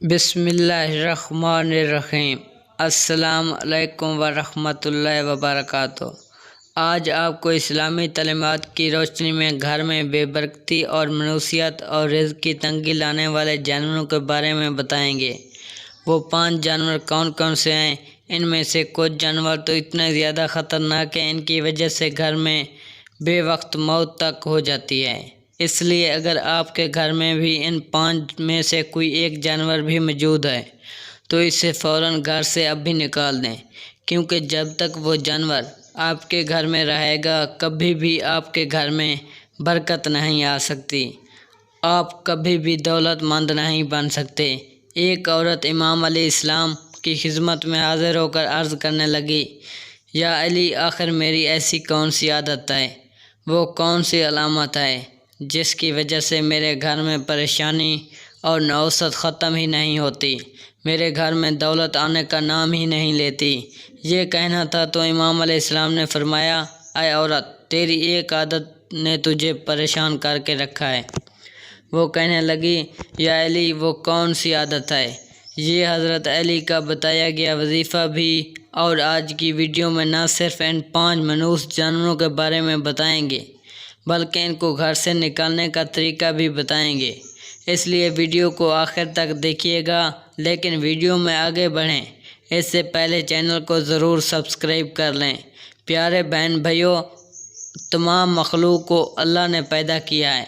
بسم اللہ الرحمن الرحیم۔ السلام علیکم ورحمۃ اللہ وبرکاتہ۔ آج آپ کو اسلامی تعلیمات کی روشنی میں گھر میں بے برکتی اور منوسیت اور رزق کی تنگی لانے والے جانوروں کے بارے میں بتائیں گے۔ وہ 5 جانور کون کون سے ہیں؟ ان میں سے کچھ جانور تو اتنے زیادہ خطرناک ہیں، ان کی وجہ سے گھر میں بے وقت موت تک ہو جاتی ہے۔ اس لیے اگر آپ کے گھر میں بھی ان 5 میں سے کوئی ایک جانور بھی موجود ہے تو اسے فوراً گھر سے اب بھی نکال دیں، کیونکہ جب تک وہ جانور آپ کے گھر میں رہے گا کبھی بھی آپ کے گھر میں برکت نہیں آ سکتی، آپ کبھی بھی دولت مند نہیں بن سکتے۔ ایک عورت امام علیہ السلام کی خدمت میں حاضر ہو کر عرض کرنے لگی، یا علی، آخر میری ایسی کون سی عادت ہے، وہ کون سی علامت ہے جس کی وجہ سے میرے گھر میں پریشانی اور نوسط ختم ہی نہیں ہوتی، میرے گھر میں دولت آنے کا نام ہی نہیں لیتی؟ یہ کہنا تھا تو امام علیہ السلام نے فرمایا، اے عورت، تیری ایک عادت نے تجھے پریشان کر کے رکھا ہے۔ وہ کہنے لگی، یا علی، وہ کون سی عادت ہے؟ یہ حضرت علی کا بتایا گیا وظیفہ بھی، اور آج کی ویڈیو میں نہ صرف ان 5 منحوس جانوروں کے بارے میں بتائیں گے بلکہ ان کو گھر سے نکالنے کا طریقہ بھی بتائیں گے، اس لیے ویڈیو کو آخر تک دیکھیے گا۔ لیکن ویڈیو میں آگے بڑھیں اس سے پہلے چینل کو ضرور سبسکرائب کر لیں۔ پیارے بہن بھائیوں، تمام مخلوق کو اللہ نے پیدا کیا ہے،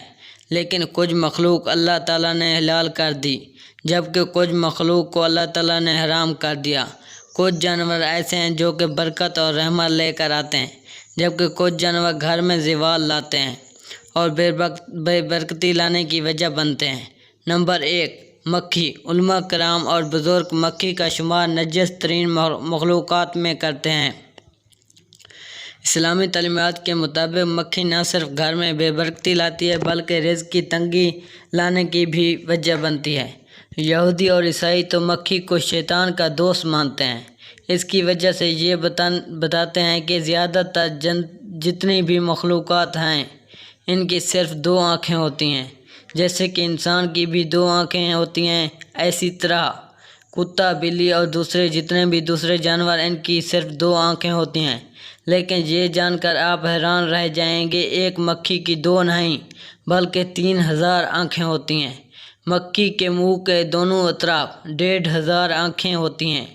لیکن کچھ مخلوق اللہ تعالیٰ نے حلال کر دی، جبکہ کچھ مخلوق کو اللہ تعالیٰ نے حرام کر دیا۔ کچھ جانور ایسے ہیں جو کہ برکت اور رحمت لے کر آتے ہیں، جبکہ کچھ جانور گھر میں زوال لاتے ہیں اور بے برکتی لانے کی وجہ بنتے ہیں۔ نمبر 1، مکھی۔ علماء کرام اور بزرگ مکھی کا شمار نجس ترین مخلوقات میں کرتے ہیں۔ اسلامی تعلیمات کے مطابق مکھی نہ صرف گھر میں بے برکتی لاتی ہے بلکہ رزق کی تنگی لانے کی بھی وجہ بنتی ہے۔ یہودی اور عیسائی تو مکھی کو شیطان کا دوست مانتے ہیں۔ اس کی وجہ سے یہ بتاتے ہیں کہ زیادہ تر جتنی بھی مخلوقات ہیں ان کی صرف 2 آنکھیں ہوتی ہیں، جیسے کہ انسان کی بھی 2 آنکھیں ہوتی ہیں، اسی طرح کتا، بلی اور جتنے بھی دوسرے جانور ان کی صرف 2 آنکھیں ہوتی ہیں۔ لیکن یہ جان کر آپ حیران رہ جائیں گے، ایک مکھی کی 2 نہیں بلکہ 3000 آنکھیں ہوتی ہیں۔ مکھی کے منہ کے دونوں اطراف 1500 آنکھیں ہوتی ہیں۔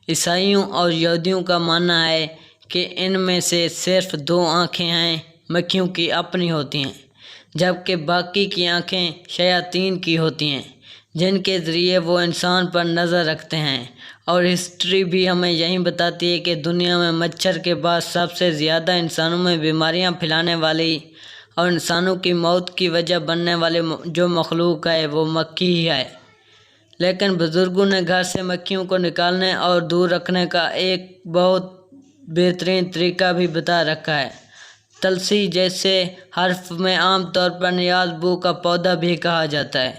عیسائیوں اور یہودیوں کا ماننا ہے کہ ان میں سے صرف 2 آنکھیں ہیں مکھیوں کی اپنی ہوتی ہیں، جبکہ باقی کی آنکھیں شیاطین کی ہوتی ہیں، جن کے ذریعے وہ انسان پر نظر رکھتے ہیں۔ اور ہسٹری بھی ہمیں یہی بتاتی ہے کہ دنیا میں مچھر کے بعد سب سے زیادہ انسانوں میں بیماریاں پھیلانے والی اور انسانوں کی موت کی وجہ بننے والی جو مخلوق ہے وہ مکھی ہی ہے۔ لیکن بزرگوں نے گھر سے مکھیوں کو نکالنے اور دور رکھنے کا ایک بہت بہترین طریقہ بھی بتا رکھا ہے۔ تلسی جیسے حرف میں عام طور پر نیاز بو کا پودا بھی کہا جاتا ہے۔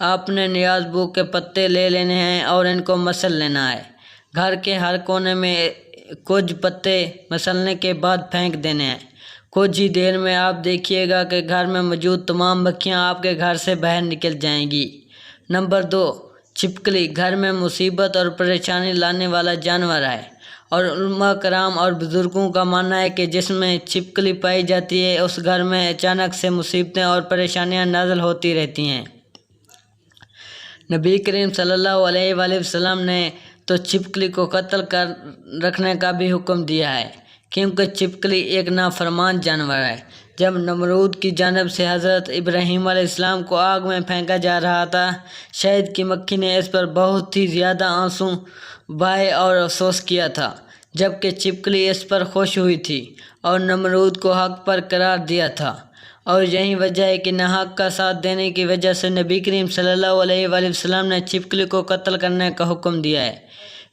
آپ نے نیاز بو کے پتے لے لینے ہیں اور ان کو مسل لینا ہے۔ گھر کے ہر کونے میں کچھ پتے مسلنے کے بعد پھینک دینے ہیں۔ کچھ ہی دیر میں آپ دیکھیے گا کہ گھر میں موجود تمام مکھیاں آپ کے گھر سے باہر نکل جائیں گی۔ نمبر 2، چھپکلی۔ گھر میں مصیبت اور پریشانی لانے والا جانور ہے، اور علماء کرام اور بزرگوں کا ماننا ہے کہ جس میں چھپکلی پائی جاتی ہے اس گھر میں اچانک سے مصیبتیں اور پریشانیاں نازل ہوتی رہتی ہیں۔ نبی کریم صلی اللہ علیہ وآلہ وسلم نے تو چھپکلی کو قتل کر رکھنے کا بھی حکم دیا ہے، کیونکہ چھپکلی ایک نافرمان جانور ہے۔ جب نمرود کی جانب سے حضرت ابراہیم علیہ السلام کو آگ میں پھینکا جا رہا تھا، شہد کی مکھی نے اس پر بہت ہی زیادہ آنسو بہائے اور افسوس کیا تھا، جبکہ چھپکلی اس پر خوش ہوئی تھی اور نمرود کو حق پر قرار دیا تھا۔ اور یہی وجہ ہے کہ ناحق کا ساتھ دینے کی وجہ سے نبی کریم صلی اللہ علیہ وآلہ وسلم نے چھپکلی کو قتل کرنے کا حکم دیا ہے۔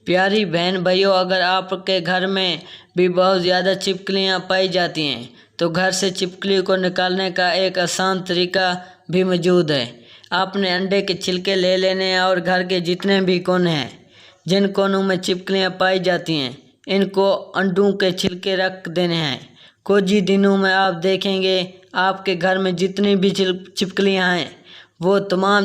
پیاری بہن بھائیوں، اگر آپ کے گھر میں بھی بہت زیادہ چھپکلیاں پائی جاتی ہیں تو گھر سے چھپکلی کو نکالنے کا ایک آسان طریقہ بھی موجود ہے۔ آپ نے انڈے کے چھلکے لے لینے ہیں اور گھر کے جتنے بھی کونے ہیں جن کونوں میں چھپکلیاں پائی جاتی ہیں ان کو انڈوں کے چھلکے رکھ دینے ہیں۔ کچھ ہی دنوں میں آپ دیکھیں گے آپ کے گھر میں جتنی بھی چھپکلیاں ہیں وہ تمام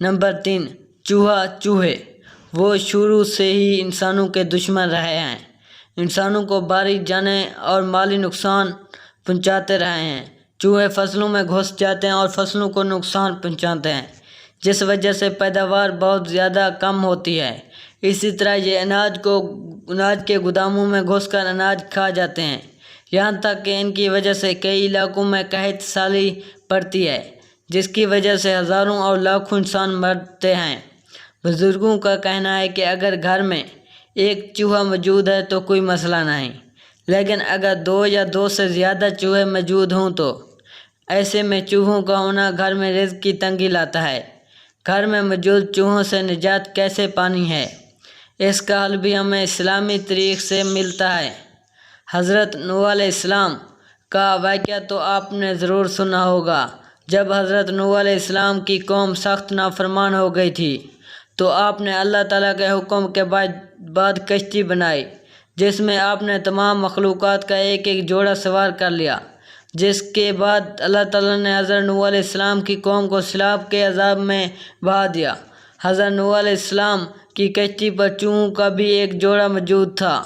نمبر 3، چوہے وہ شروع سے ہی انسانوں کے دشمن رہے ہیں، انسانوں کو باری جانے اور مالی نقصان پہنچاتے رہے ہیں۔ چوہے فصلوں میں گھس جاتے ہیں اور فصلوں کو نقصان پہنچاتے ہیں، جس وجہ سے پیداوار بہت زیادہ کم ہوتی ہے۔ اسی طرح یہ اناج کے گوداموں میں گھس کر اناج کھا جاتے ہیں، یہاں تک کہ ان کی وجہ سے کئی علاقوں میں قحط سالی پڑتی ہے، جس کی وجہ سے ہزاروں اور لاکھوں انسان مرتے ہیں۔ بزرگوں کا کہنا ہے کہ اگر گھر میں ایک چوہا موجود ہے تو کوئی مسئلہ نہیں، لیکن اگر 2 یا 2 سے زیادہ چوہے موجود ہوں تو ایسے میں چوہوں کا ہونا گھر میں رزق کی تنگی لاتا ہے۔ گھر میں موجود چوہوں سے نجات کیسے پانی ہے، اس کا حل بھی ہمیں اسلامی طریق سے ملتا ہے۔ حضرت نوح علیہ السلام کا واقعہ تو آپ نے ضرور سنا ہوگا۔ جب حضرت نوح علیہ السلام کی قوم سخت نافرمان ہو گئی تھی تو آپ نے اللہ تعالیٰ کے حکم کے بعد کشتی بنائی، جس میں آپ نے تمام مخلوقات کا ایک ایک جوڑا سوار کر لیا، جس کے بعد اللہ تعالیٰ نے حضرت نوح علیہ السلام کی قوم کو سیلاب کے عذاب میں بہا دیا۔ حضرت نوح علیہ السلام کی کشتی پر چوہوں کا بھی ایک جوڑا موجود تھا،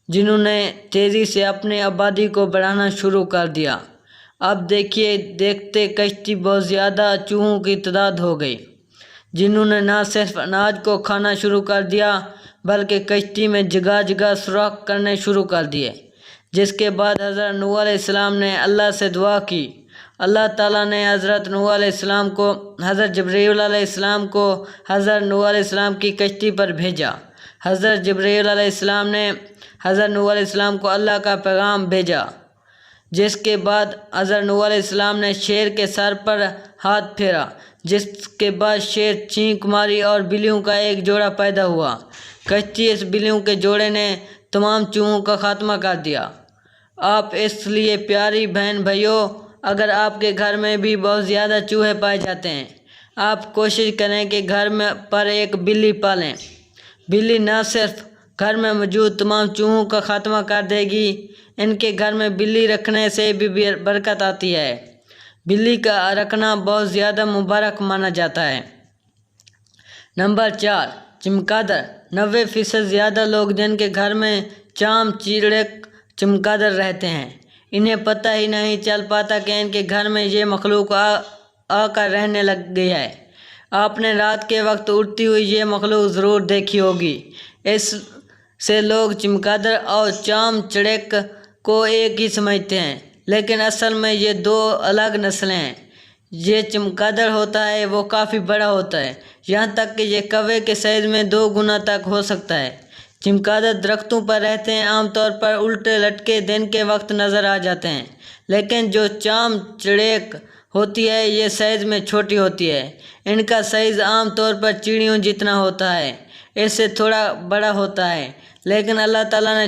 جنہوں نے تیزی سے اپنی آبادی کو بڑھانا شروع کر دیا۔ اب دیکھتے کشتی بہت زیادہ چوہوں کی تعداد ہو گئی، جنہوں نے نہ صرف اناج کو کھانا شروع کر دیا بلکہ کشتی میں جگہ جگہ سوراخ کرنے شروع کر دیے، جس کے بعد حضرت نوح علیہ السلام نے اللہ سے دعا کی۔ اللہ تعالیٰ نے حضرت جبرائیل علیہ السلام کو حضرت نوح علیہ السلام کی کشتی پر بھیجا۔ حضرت جبرائیل علیہ السلام نے حضرت نوح علیہ السلام کو اللہ کا پیغام بھیجا، جس کے بعد حضرت نوح علیہ السلام نے شیر کے سر پر ہاتھ پھیرا، جس کے بعد شیر چینک ماری اور بلیوں کا ایک جوڑا پیدا ہوا۔ کشتی اس بلیوں کے جوڑے نے تمام چوہوں کا خاتمہ کر دیا۔ آپ اس لیے پیاری بہن بھائیوں، اگر آپ کے گھر میں بھی بہت زیادہ چوہے پائے جاتے ہیں، آپ کوشش کریں کہ گھر پر ایک بلی پالیں۔ بلی نہ صرف گھر میں موجود تمام چوہوں کا خاتمہ کر دے گی، ان کے گھر میں بلی رکھنے سے بھی برکت آتی ہے۔ بلی کا رکھنا بہت زیادہ مبارک مانا جاتا ہے۔ نمبر 4، چمگادڑ 90% زیادہ لوگ جن کے گھر میں چمگادڑ رہتے ہیں، انہیں پتہ ہی نہیں چل پاتا کہ ان کے گھر میں یہ مخلوق آ کر رہنے لگ گئی ہے۔ آپ نے رات کے وقت اڑتی ہوئی یہ مخلوق ضرور دیکھی ہوگی۔ اس سے لوگ چمگادڑ اور چڑیک کو ایک ہی سمجھتے ہیں، لیکن اصل میں یہ 2 الگ نسلیں ہیں۔ یہ چمگادڑ ہوتا ہے وہ کافی بڑا ہوتا ہے، یہاں تک کہ یہ کوے کے سائز میں 2 گنا تک ہو سکتا ہے۔ چمگادڑ درختوں پر رہتے ہیں، عام طور پر الٹے لٹکے دن کے وقت نظر آ جاتے ہیں، لیکن جو چڑیک ہوتی ہے یہ سائز میں چھوٹی ہوتی ہے۔ ان کا سائز عام طور پر چڑیوں جتنا ہوتا ہے، اس سے تھوڑا بڑا ہوتا ہے، لیکن اللہ تعالیٰ نے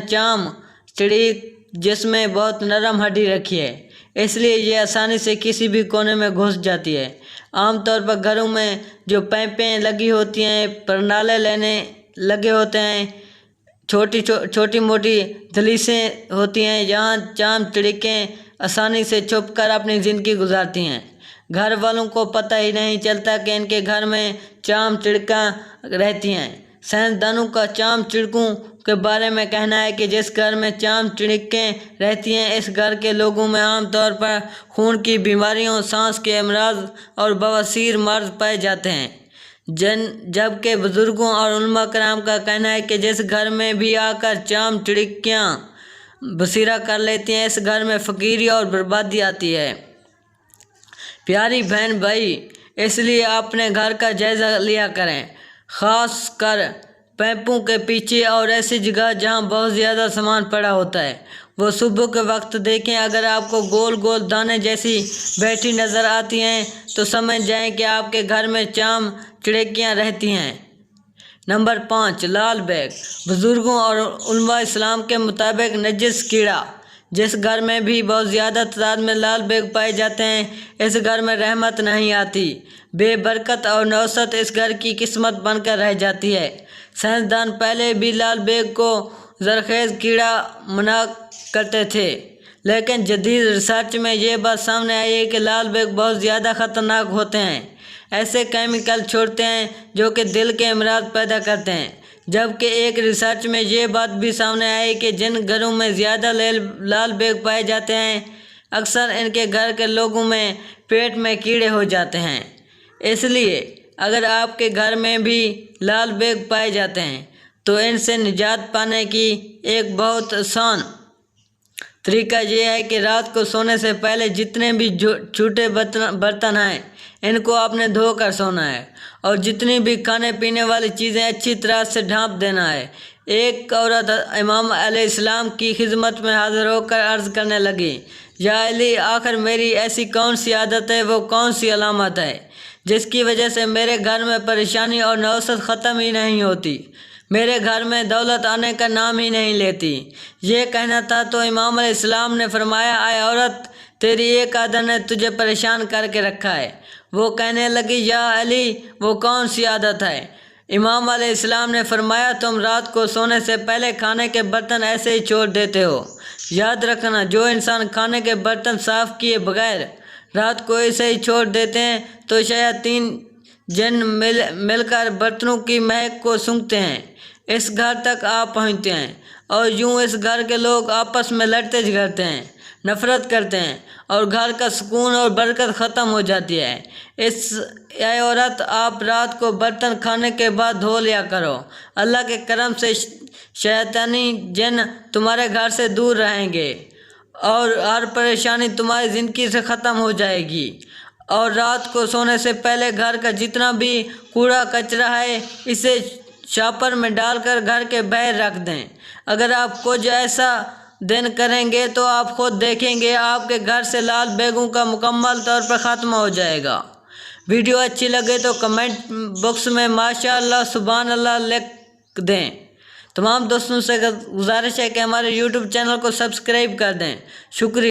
چڑیک جس میں بہت نرم ہڈی رکھی ہے، اس لیے یہ آسانی سے کسی بھی کونے میں گھس جاتی ہے۔ عام طور پر گھروں میں جو پائپیں لگی ہوتی ہیں، پرنالے لگے ہوتے ہیں، چھوٹی موٹی دہلیزیں ہوتی ہیں، یہاں چڑیکیں آسانی سے چھپ کر اپنی زندگی گزارتی ہیں۔ گھر والوں کو پتہ ہی نہیں چلتا کہ ان کے گھر میں چڑیکاں رہتی ہیں۔ سائنسدانوں کا چڑیکوں کے بارے میں کہنا ہے کہ جس گھر میں چڑیکیں رہتی ہیں، اس گھر کے لوگوں میں عام طور پر خون کی بیماریوں، سانس کے امراض اور بواسیر مرض پائے جاتے ہیں، جبکہ بزرگوں اور علماء کرام کا کہنا ہے کہ جس گھر میں بھی آ کر چڑیکیاں بسیرا کر لیتی ہیں، اس گھر میں فقیری اور بربادی آتی ہے۔ پیاری بہن بھائی، اس لیے اپنے گھر کا جائزہ لیا کریں، خاص کر پائپوں کے پیچھے اور ایسی جگہ جہاں بہت زیادہ سامان پڑا ہوتا ہے۔ وہ صبح کے وقت دیکھیں، اگر آپ کو گول گول دانے جیسی بیٹھی نظر آتی ہیں تو سمجھ جائیں کہ آپ کے گھر میں چڑیکیاں رہتی ہیں۔ نمبر 5، لال بیگ بزرگوں اور علماء اسلام کے مطابق نجس کیڑا جس گھر میں بھی بہت زیادہ تعداد میں لال بیگ پائے جاتے ہیں، اس گھر میں رحمت نہیں آتی، بے برکت اور نحوست اس گھر کی قسمت بن کر رہ جاتی ہے۔ سائنسدان پہلے بھی لال بیگ کو زرخیز کیڑا منا کرتے تھے، لیکن جدید ریسرچ میں یہ بات سامنے آئی ہے کہ لال بیگ بہت زیادہ خطرناک ہوتے ہیں۔ ایسے کیمیکل چھوڑتے ہیں جو کہ دل کے امراض پیدا کرتے ہیں، جبکہ ایک ریسرچ میں یہ بات بھی سامنے آئی کہ جن گھروں میں زیادہ لال بیگ پائے جاتے ہیں اکثر ان کے گھر کے لوگوں میں پیٹ میں کیڑے ہو جاتے ہیں۔ اس لیے اگر آپ کے گھر میں بھی لال بیگ پائے جاتے ہیں تو ان سے نجات پانے کی ایک بہت آسان طریقہ یہ ہے کہ رات کو سونے سے پہلے جتنے بھی چھوٹے برتن ہیں ان کو آپ نے دھو کر سونا ہے، اور جتنی بھی کھانے پینے والی چیزیں اچھی طرح سے ڈھانپ دینا ہے۔ ایک عورت امام علیہ السلام کی خدمت میں حاضر ہو کر عرض کرنے لگی، یا علی، آخر میری ایسی کون سی عادت ہے، وہ کون سی علامت ہے جس کی وجہ سے میرے گھر میں پریشانی اور نوسط ختم ہی نہیں ہوتی، میرے گھر میں دولت آنے کا نام ہی نہیں لیتی؟ یہ کہنا تھا تو امام علیہ السلام نے فرمایا، اے عورت، تیری ایک عادت نے تجھے پریشان کر کے رکھا ہے۔ وہ کہنے لگی، یا علی، وہ کون سی عادت ہے؟ امام علیہ السلام نے فرمایا، تم رات کو سونے سے پہلے کھانے کے برتن ایسے ہی چھوڑ دیتے ہو۔ یاد رکھنا، جو انسان کھانے کے برتن صاف کیے بغیر رات کو ایسے ہی چھوڑ دیتے ہیں تو شیاطین جن مل کر برتنوں کی مہک کو سونگھتے ہیں، اس گھر تک آپ پہنچتے ہیں، اور یوں اس گھر کے لوگ آپس میں لڑتے جھگڑتے ہیں، نفرت کرتے ہیں، اور گھر کا سکون اور برکت ختم ہو جاتی ہے۔ اے عورت، آپ رات کو برتن کھانے کے بعد دھو لیا کرو، اللہ کے کرم سے شیطانی جن تمہارے گھر سے دور رہیں گے اور ہر پریشانی تمہاری زندگی سے ختم ہو جائے گی۔ اور رات کو سونے سے پہلے گھر کا جتنا بھی کوڑا کچرا ہے اسے شاپر میں ڈال کر گھر کے باہر رکھ دیں۔ اگر آپ کچھ ایسا دن کریں گے تو آپ خود دیکھیں گے آپ کے گھر سے لال بیگوں کا مکمل طور پر خاتمہ ہو جائے گا۔ ویڈیو اچھی لگے تو کمنٹ باکس میں ماشاءاللہ سبحان اللہ لکھ دیں۔ تمام دوستوں سے گزارش ہے کہ ہمارے یوٹیوب چینل کو سبسکرائب کر دیں۔ شکریہ۔